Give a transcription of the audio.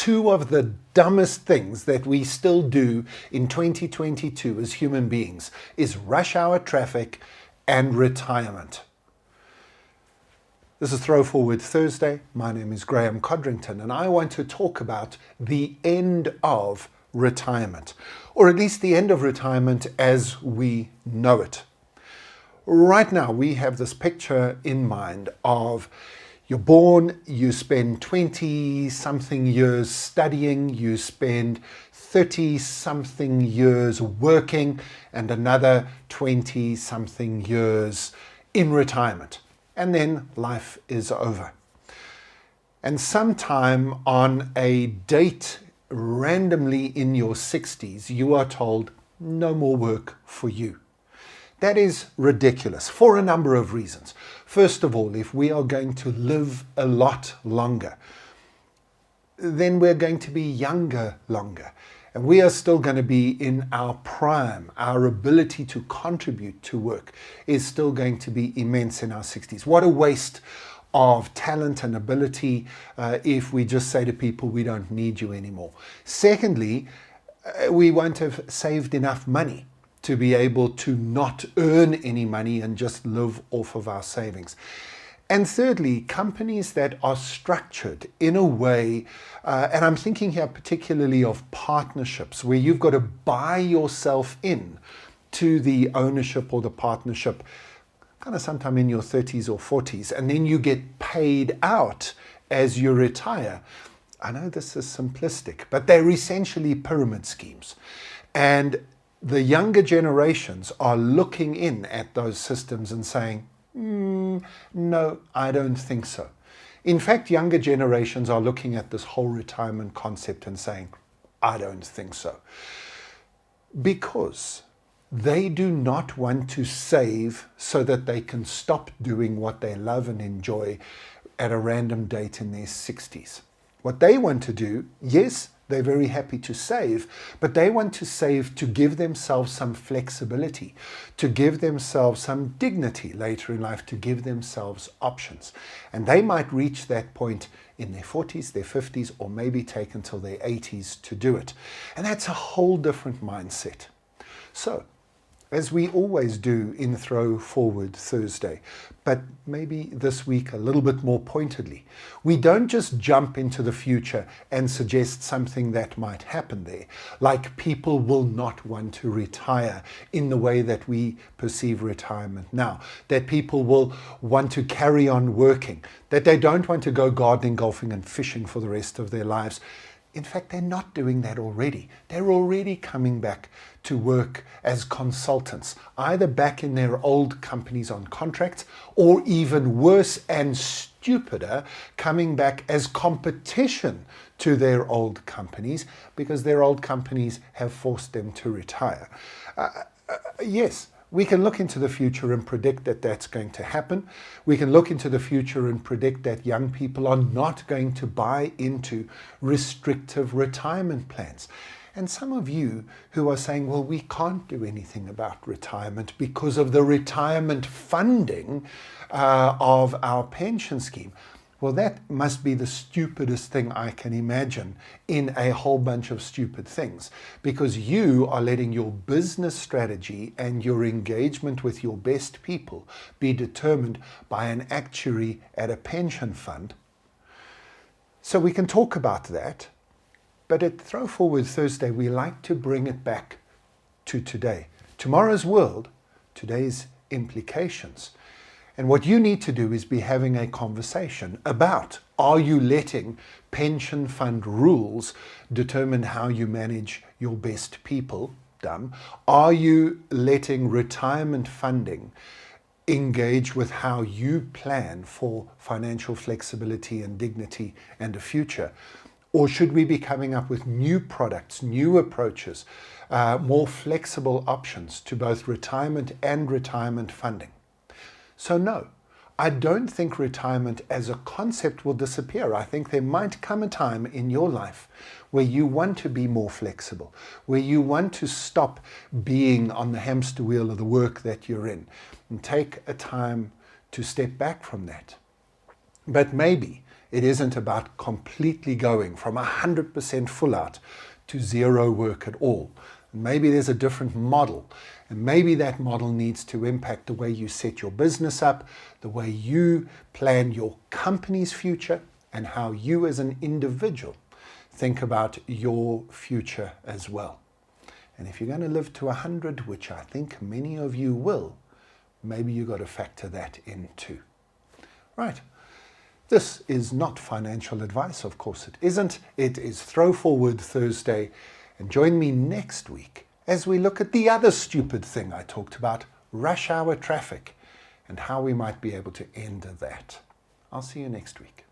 two of the dumbest things that we still do in 2022 as human beings is rush hour traffic and retirement. This is Throwforward Thursday. My name is Graeme Codrington, and I want to talk about the end of retirement, or at least the end of retirement as we know it. Right now, we have this picture in mind of you're born, you spend 20-something years studying, you spend 30-something years working, and another 20-something years in retirement. And then life is over. And sometime on a date randomly in your 60s, you are told no more work for you. That is ridiculous for a number of reasons. First of all, if we are going to live a lot longer, then we're going to be younger longer. And we are still going to be in our prime. Our ability to contribute to work is still going to be immense in our 60s. What a waste of talent and ability if we just say to people, we don't need you anymore. Secondly, we won't have saved enough money to be able to not earn any money and just live off of our savings. And thirdly, companies that are structured in a way, and I'm thinking here particularly of partnerships, where you've got to buy yourself in to the ownership or the partnership kind of sometime in your 30s or 40s, and then you get paid out as you retire. I know this is simplistic, but they're essentially pyramid schemes. And the younger generations are looking in at those systems and saying, no, I don't think so. In fact, younger generations are looking at this whole retirement concept and saying, I don't think so. Because they do not want to save so that they can stop doing what they love and enjoy at a random date in their 60s. What they want to do, yes, they're very happy to save, but they want to save to give themselves some flexibility, to give themselves some dignity later in life, to give themselves options. And they might reach that point in their 40s, their 50s, or maybe take until their 80s to do it. And that's a whole different mindset. So, as we always do in Throwforward Thursday, but maybe this week a little bit more pointedly, we don't just jump into the future and suggest something that might happen there, like people will not want to retire in the way that we perceive retirement now, that people will want to carry on working, that they don't want to go gardening, golfing and fishing for the rest of their lives. In fact, they're not doing that already. They're already coming back to work as consultants, either back in their old companies on contracts, or even worse and stupider, coming back as competition to their old companies because their old companies have forced them to retire. Yes. We can look into the future and predict that that's going to happen. We can look into the future and predict that young people are not going to buy into restrictive retirement plans. And some of you who are saying, well, we can't do anything about retirement because of the retirement funding of our pension scheme. Well, that must be the stupidest thing I can imagine in a whole bunch of stupid things, because you are letting your business strategy and your engagement with your best people be determined by an actuary at a pension fund. So we can talk about that, but at Throwforward Thursday, we like to bring it back to today. Tomorrow's world, today's implications. And what you need to do is be having a conversation about, are you letting pension fund rules determine how you manage your best people? Dumb. Are you letting retirement funding engage with how you plan for financial flexibility and dignity and a future? Or should we be coming up with new products, new approaches, more flexible options to both retirement and retirement funding? So no, I don't think retirement as a concept will disappear. I think there might come a time in your life where you want to be more flexible, where you want to stop being on the hamster wheel of the work that you're in and take a time to step back from that. But maybe It isn't about completely going from 100% full out to zero work at all. And maybe there's a different model, and maybe that model needs to impact the way you set your business up, the way you plan your company's future, and how you as an individual think about your future as well. And if you're going to live to 100, which I think many of you will, maybe you've got to factor that in too. Right. This is not financial advice, of course it isn't. It is Throwforward Thursday. And join me next week as we look at the other stupid thing I talked about, rush hour traffic, and how we might be able to end that. I'll see you next week.